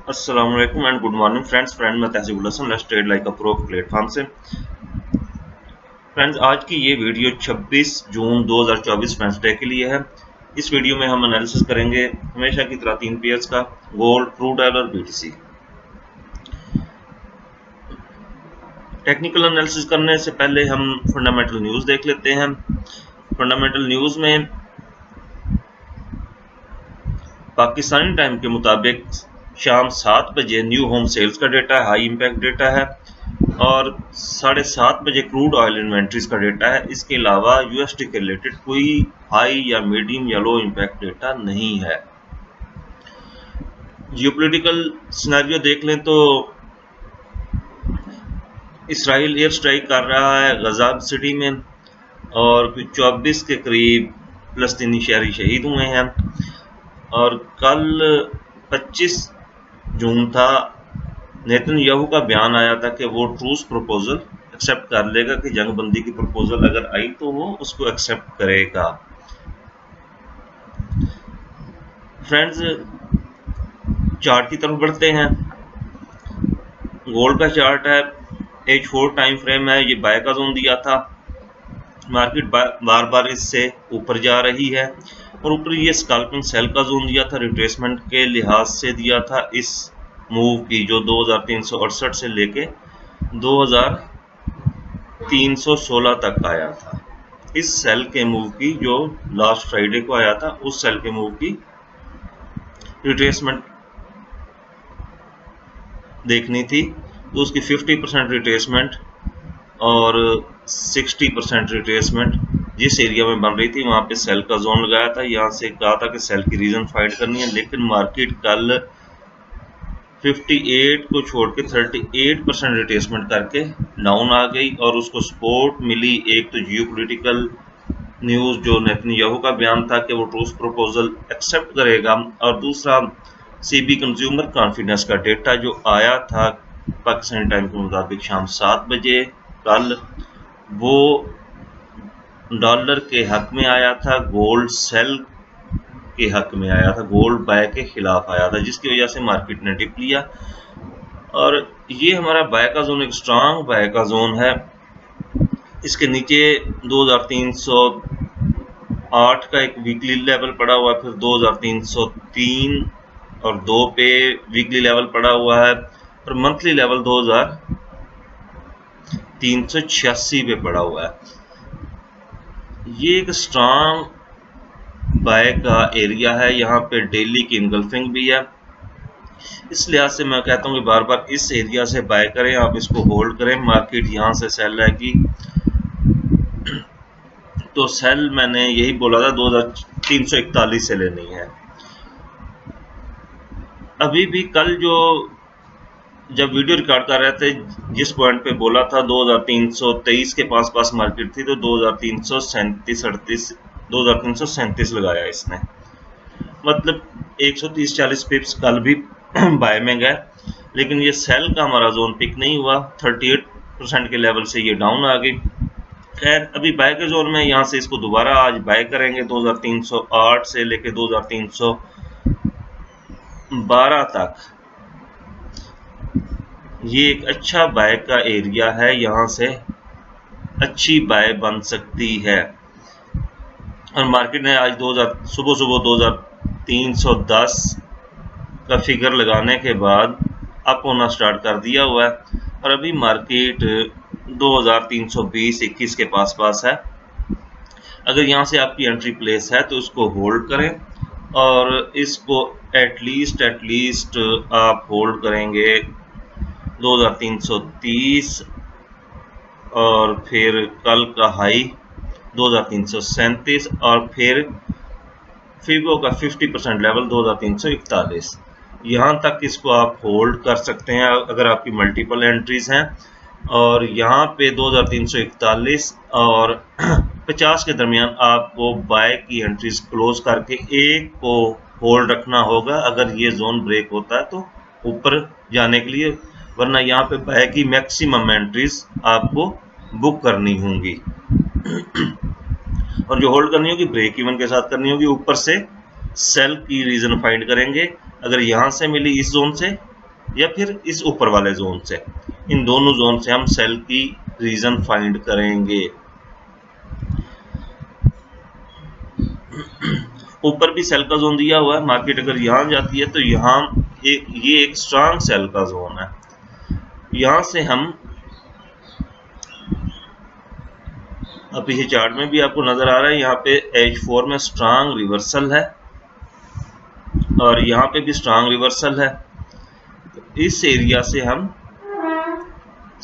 अस्सलाम वालेकुम and good morning friends मैं Tahseeb Hasan let's trade like a pro platform से। फ्रेंड्स आज की ये वीडियो 26 जून 2024 वेडनेसडे के लिए है। इस वीडियो में हम एनालिसिस करेंगे हमेशा की तरह तीन पेयर्स का, गोल्ड, क्रूड ऑयल और बीटीसी। टेक्निकल एनालिसिस करने से पहले हम फंडामेंटल न्यूज़ देख लेते हैं। फंडामेंटल न्यूज़ में पाकिस्तानी टाइम के मुताबिक शाम 7 बजे न्यू होम सेल्स का डेटा है, हाई इम्पैक्ट डेटा है, और 7:30 बजे क्रूड ऑयल इन्वेंट्रीज का डेटा है। इसके अलावा यूएसडी के रिलेटेड कोई हाई या मीडियम या लो इम्पैक्ट डेटा नहीं है। जियोपॉलिटिकल सिनेरियो देख लें तो इसराइल एयर स्ट्राइक कर रहा है गजा सिटी में और कुछ 24 के करीब फलस्तीनी शहरी शहीद हुए हैं। और कल 25 जून था, नेतन्याहू का बयान आया था कि वो ट्रूस प्रपोजल एक्सेप्ट कर लेगा, कि जंग बंदी की प्रपोजल अगर आई तो वो उसको एक्सेप्ट करेगा। फ्रेंड्स चार्ट की तरफ बढ़ते हैं। गोल्ड का चार्ट है, H4 टाइम फ्रेम है, ये बाय का जोन दिया था, मार्केट बार बार इससे ऊपर जा रही है और ऊपर ये स्कैल्पिंग सेल का जोन दिया था, रिट्रेसमेंट के लिहाज से दिया था इस मूव की, जो 2368 से लेके 2316 तक आया था। इस सेल के मूव की, जो लास्ट फ्राइडे को आया था, उस सेल के मूव की रिट्रेसमेंट देखनी थी, तो उसकी 50% रिट्रेसमेंट और 60% रिट्रेसमेंट जिस एरिया में बन रही थी वहां पे सेल का जोन लगाया था। यहाँ से कहा था कि सेल की रीजन फाइंड करनी है, लेकिन मार्केट कल 58 को छोड़ के 38% रिट्रेसमेंट करके डाउन आ गई और उसको सपोर्ट मिली। एक तो जियोपॉलिटिकल न्यूज़, जो नेतन्याहू का बयान था कि वो ट्रूस प्रपोजल एक्सेप्ट करेगा, और दूसरा सीबी कंज्यूमर कॉन्फिडेंस का डेटा जो आया था पाकिस्तानी टाइम के मुताबिक शाम 7 बजे कल, वो डॉलर के हक में आया था, गोल्ड सेल के हक में आया था, गोल्ड बाय के खिलाफ आया था, जिसकी वजह से मार्केट ने डिप लिया। और ये हमारा बाय का जोन एक स्ट्रांग बाय का जोन है। इसके नीचे 2308 का एक वीकली लेवल पड़ा हुआ है, फिर 2303 और 2 पे वीकली लेवल पड़ा हुआ है, और मंथली लेवल 2386 पे पड़ा हुआ है। ये एक स्ट्रांग बाय का एरिया है, यहाँ पे डेली की इनगल्फिंग भी है। इस लिहाज से मैं कहता हूँ कि बार बार इस एरिया से बाय करें, आप इसको होल्ड करें। मार्केट यहाँ से सेल आएगी तो सेल मैंने यही बोला था 2341 से लेनी है। अभी भी कल जब वीडियो रिकॉर्ड कर रहे थे, जिस पॉइंट पे बोला था 2323 के पास मार्केट थी, तो 2337 लगाया इसने, मतलब 130-40 पिप्स कल भी बाय में गए, लेकिन ये सेल का हमारा जोन पिक नहीं हुआ। 38% के लेवल से ये डाउन आ गई। खैर अभी बाय के जोन में, यहाँ से इसको दोबारा आज बाय करेंगे 2308 से लेके 2312 तक। ये एक अच्छा बाय का एरिया है, यहाँ से अच्छी बाय बन सकती है। और मार्केट ने आज सुबह 2310 का फिगर लगाने के बाद अप होना स्टार्ट कर दिया हुआ है, और अभी मार्केट 2320-21 के पास है। अगर यहाँ से आपकी एंट्री प्लेस है तो इसको होल्ड करें, और इसको एटलीस्ट आप होल्ड करेंगे 2330, और फिर कल का हाई 2337, और फिर फिबो का 50% लेवल 2341। यहाँ तक इसको आप होल्ड कर सकते हैं अगर आपकी मल्टीपल एंट्रीज हैं। और यहाँ पे 2341 और 50 के दरमियान आपको बाय की एंट्रीज क्लोज करके एक को होल्ड रखना होगा अगर ये जोन ब्रेक होता है तो ऊपर जाने के लिए, वरना यहाँ पे बाय की मैक्सिमम एंट्रीज आपको बुक करनी होंगी और जो होल्ड करनी होगी ब्रेक इवन के साथ करनी होगी। ऊपर से सेल की रीजन फाइंड करेंगे, अगर यहाँ से मिली इस जोन से या फिर इस ऊपर वाले जोन से। इन दोनों जोन से हम सेल की रीजन फाइंड करेंगे। ऊपर भी सेल का जोन दिया हुआ है, मार्केट अगर यहाँ जाती है तो यहाँ ये एक स्ट्रांग सेल का जोन है। यहाँ से हम अब ये चार्ट में भी आपको नजर आ रहा है, यहाँ पे H4 में स्ट्रांग रिवर्सल है और यहाँ पे भी स्ट्रांग रिवर्सल है। इस एरिया से हम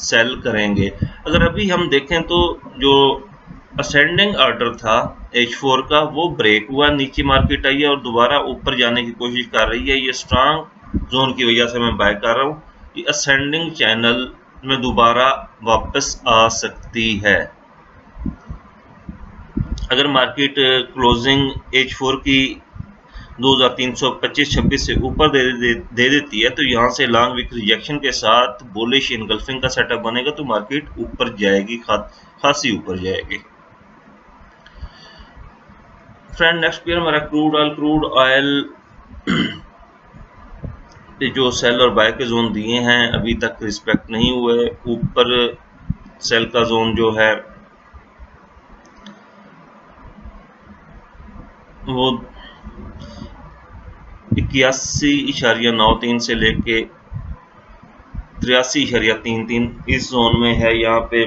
सेल करेंगे। अगर अभी हम देखें तो जो असेंडिंग ऑर्डर था H4 का वो ब्रेक हुआ, नीचे मार्केट आई है और दोबारा ऊपर जाने की कोशिश कर रही है। ये स्ट्रांग जोन की वजह से मैं बाय कर रहा हूँ। ये असेंडिंग चैनल में दोबारा वापस आ सकती है। अगर मार्केट क्लोजिंग H4 की 2325-26 से ऊपर दे देती है तो यहाँ से लॉन्ग वीक रिजेक्शन के साथ बुलिश इनगल्फिंग का सेटअप बनेगा, तो मार्केट ऊपर जाएगी, खासी ऊपर जाएगी। फ्रेंड नेक्स्ट पेयर हमारा क्रूड ऑयल पे जो सेल और बाय के जोन दिए हैं अभी तक रिस्पेक्ट नहीं हुए। ऊपर सेल का जोन जो है वो 81.93 से लेके 83.33 इस जोन में है। यहाँ पे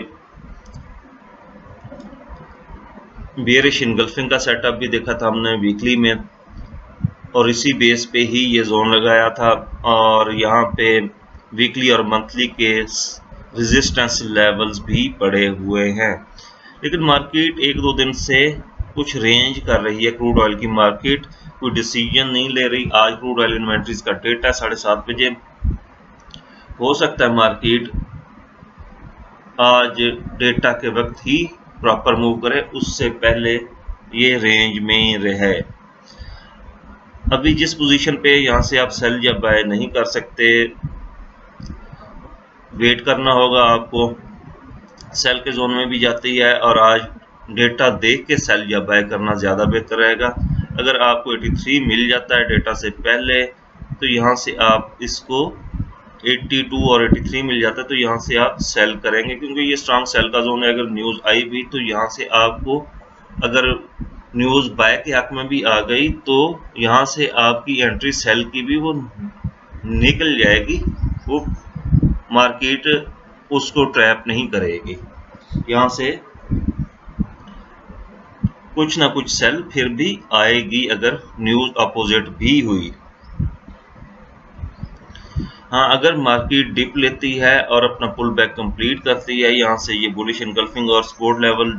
बेयरिश इनगल्फिंग का सेटअप भी देखा था हमने वीकली में और इसी बेस पे ही ये जोन लगाया था, और यहाँ पे वीकली और मंथली के रेजिस्टेंस लेवल्स भी पड़े हुए हैं। लेकिन मार्केट एक दो दिन से कुछ रेंज कर रही है। क्रूड ऑयल की मार्केट कोई डिसीजन नहीं ले रही। आज क्रूड ऑयल इन्वेंट्रीज का डेटा 7:30 बजे, हो सकता है मार्केट आज डेटा के वक्त ही प्रॉपर मूव करे, उससे पहले ये रेंज में रहे। अभी जिस पोजीशन पे यहाँ से आप सेल या बाय नहीं कर सकते, वेट करना होगा आपको। सेल के जोन में भी जाती है और आज डेटा देख के सेल या बाय करना ज़्यादा बेहतर रहेगा। अगर आपको 83 मिल जाता है डेटा से पहले तो यहाँ से आप इसको 82 और 83 मिल जाता है तो यहाँ से आप सेल करेंगे, क्योंकि ये स्ट्रांग सेल का जोन है। अगर न्यूज़ आई भी तो यहाँ से आपको, अगर न्यूज़ बाय के हक में भी आ गई तो यहाँ से आपकी एंट्री सेल की भी वो निकल जाएगी, वो मार्केट उसको ट्रैप नहीं करेगी। यहाँ से कुछ ना कुछ सेल फिर भी आएगी अगर न्यूज़ अपोजिट भी हुई। हाँ, अगर मार्केट डिप लेती है और अपना पुल बैक कंप्लीट करती है, यहाँ से ये बुलिश इनगल्फिंग और सपोर्ट लेवल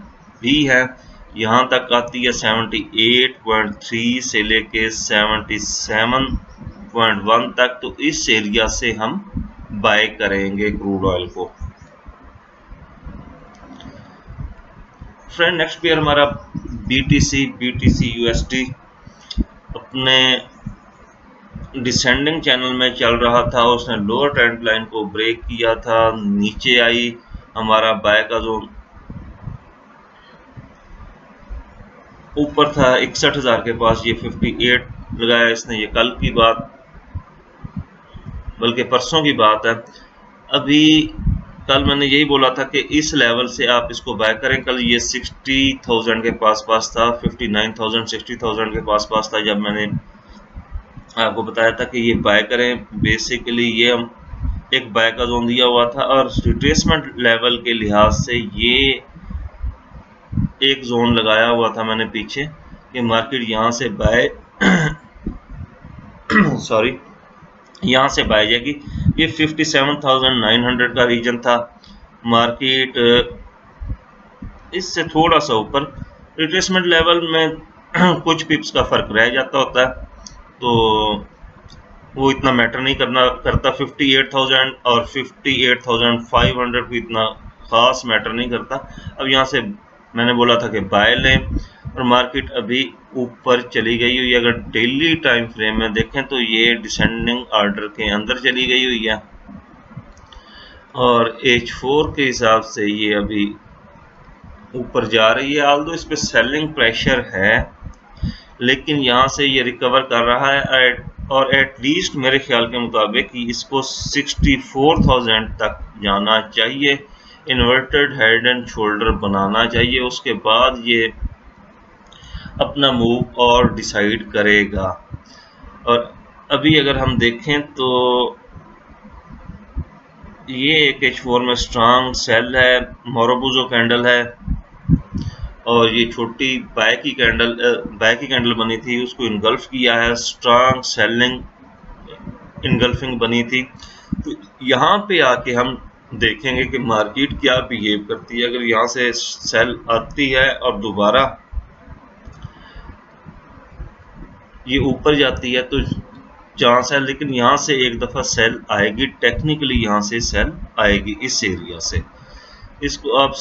भी है, यहाँ तक आती है 78.3 से लेके 77.1 तक, तो इस एरिया से हम बाय करेंगे क्रूड ऑयल को। फ्रेंड नेक्स्ट पेयर हमारा BTC USD अपने डिसेंडिंग चैनल में चल रहा था। उसने लोअर ट्रेंड लाइन को ब्रेक किया था, नीचे आई। हमारा बाय का जोन ऊपर था 61,000 के पास, ये 58 लगाया इसने। ये कल की बात, बल्कि परसों की बात है। अभी कल मैंने यही बोला था कि इस लेवल से आप इसको बाय करें। कल ये 60,000 के पास था, 59,000 60,000 के पास था जब मैंने आपको बताया था कि ये बाय करें। बेसिकली ये हम एक बाय का जोन दिया हुआ था और रिट्रेसमेंट लेवल के लिहाज से ये एक जोन लगाया हुआ था मैंने पीछे कि मार्केट यहाँ से बाय सॉरी यहाँ से बाय जाएगी। ये 57,900 का रीजन था। मार्केट इससे थोड़ा सा ऊपर रिट्रेसमेंट लेवल में कुछ पिप्स का फर्क रह जाता होता है, तो वो इतना मैटर नहीं करता। 58,000 और 58,500 को इतना खास मैटर नहीं करता। अब यहाँ से मैंने बोला था कि बाय लें और मार्केट अभी ऊपर चली गई हुई है। अगर डेली टाइम फ्रेम में देखें तो ये डिसेंडिंग ऑर्डर के अंदर चली गई हुई है और H4 के हिसाब से ये अभी ऊपर जा रही है। ऑल्दो इस पे सेलिंग प्रेशर है, लेकिन यहाँ से ये रिकवर कर रहा है एट और एटलीस्ट मेरे ख्याल के मुताबिक इसको 64,000 तक जाना चाहिए, इन्वर्टेड हेड एंड शोल्डर बनाना चाहिए, उसके बाद ये अपना मूव और डिसाइड करेगा। और अभी अगर हम देखें तो ये एक H4 में स्ट्रांग सेल है, मोरोबुजो कैंडल है, और ये छोटी बाय की कैंडल बनी थी, उसको इनगल्फ किया है, स्ट्रांग सेलिंग इनगल्फिंग बनी थी। तो यहाँ पे आके हम देखेंगे कि मार्केट क्या बिहेव करती है। अगर यहाँ से सेल आती है और दोबारा ये ऊपर जाती है तो चांस है, लेकिन यहाँ से एक दफ़ा सेल आएगी, टेक्निकली यहाँ से सेल आएगी इस एरिया से। इसको आप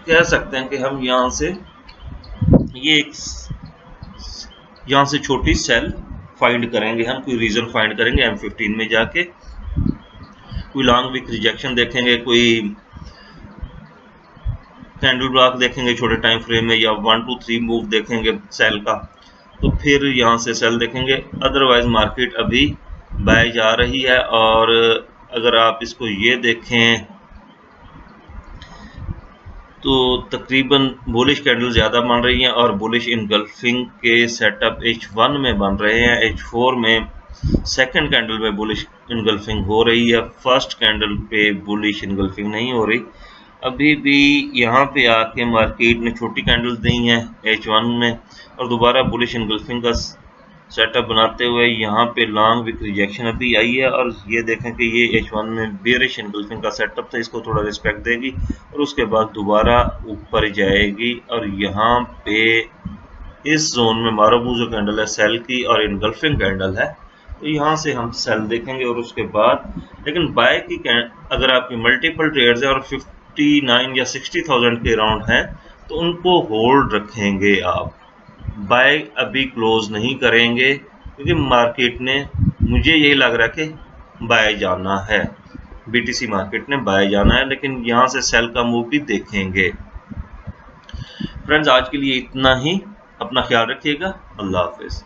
कह सकते हैं कि हम यहाँ से ये एक यहाँ से छोटी सेल फाइंड करेंगे, हम कोई रीजन फाइंड करेंगे M15 में जाके, कोई लॉन्ग विक रिजेक्शन देखेंगे, कोई कैंडल ब्लॉक देखेंगे छोटे टाइम फ्रेम में, या 1 2 3 मूव देखेंगे सेल का, तो फिर यहाँ से सेल देखेंगे। अदरवाइज मार्केट अभी बाय जा रही है। और अगर आप इसको ये देखें तो तकरीबन बुलिश कैंडल ज़्यादा बन रही हैं और बुलिश इनगल्फिंग के सेटअप H1 में बन रहे हैं। H4 में सेकंड कैंडल में बुलिश इनगल्फिंग हो रही है, फर्स्ट कैंडल पे बुलिश इनगल्फिंग नहीं हो रही। अभी भी यहाँ पे आके मार्केट ने छोटी कैंडल्स दी हैं H1 में और दोबारा बुलिश इनगल्फिंग का सेटअप बनाते हुए यहाँ पे लॉन्ग विक रिजेक्शन अभी आई है। और ये देखें कि ये H1 में बेरिश इनगल्फिंग का सेटअप था, इसको थोड़ा रिस्पेक्ट देगी और उसके बाद दोबारा ऊपर जाएगी। और यहाँ पे इस जोन में मारोबुजो कैंडल है सेल की और इनगल्फिंग कैंडल है, तो यहाँ से हम सेल देखेंगे। और उसके बाद लेकिन बाय की अगर आपकी मल्टीपल ट्रेड्स है और 59 या 60,000 के अराउंड हैं तो उनको होल्ड रखेंगे आप, बाय अभी क्लोज नहीं करेंगे, क्योंकि मार्केट ने, मुझे यही लग रहा है कि बाय जाना है, BTC मार्केट ने बाय जाना है, लेकिन यहाँ से सेल का मूव भी देखेंगे। फ्रेंड्स, आज के लिए इतना ही, अपना ख्याल रखिएगा, अल्लाह हाफिज।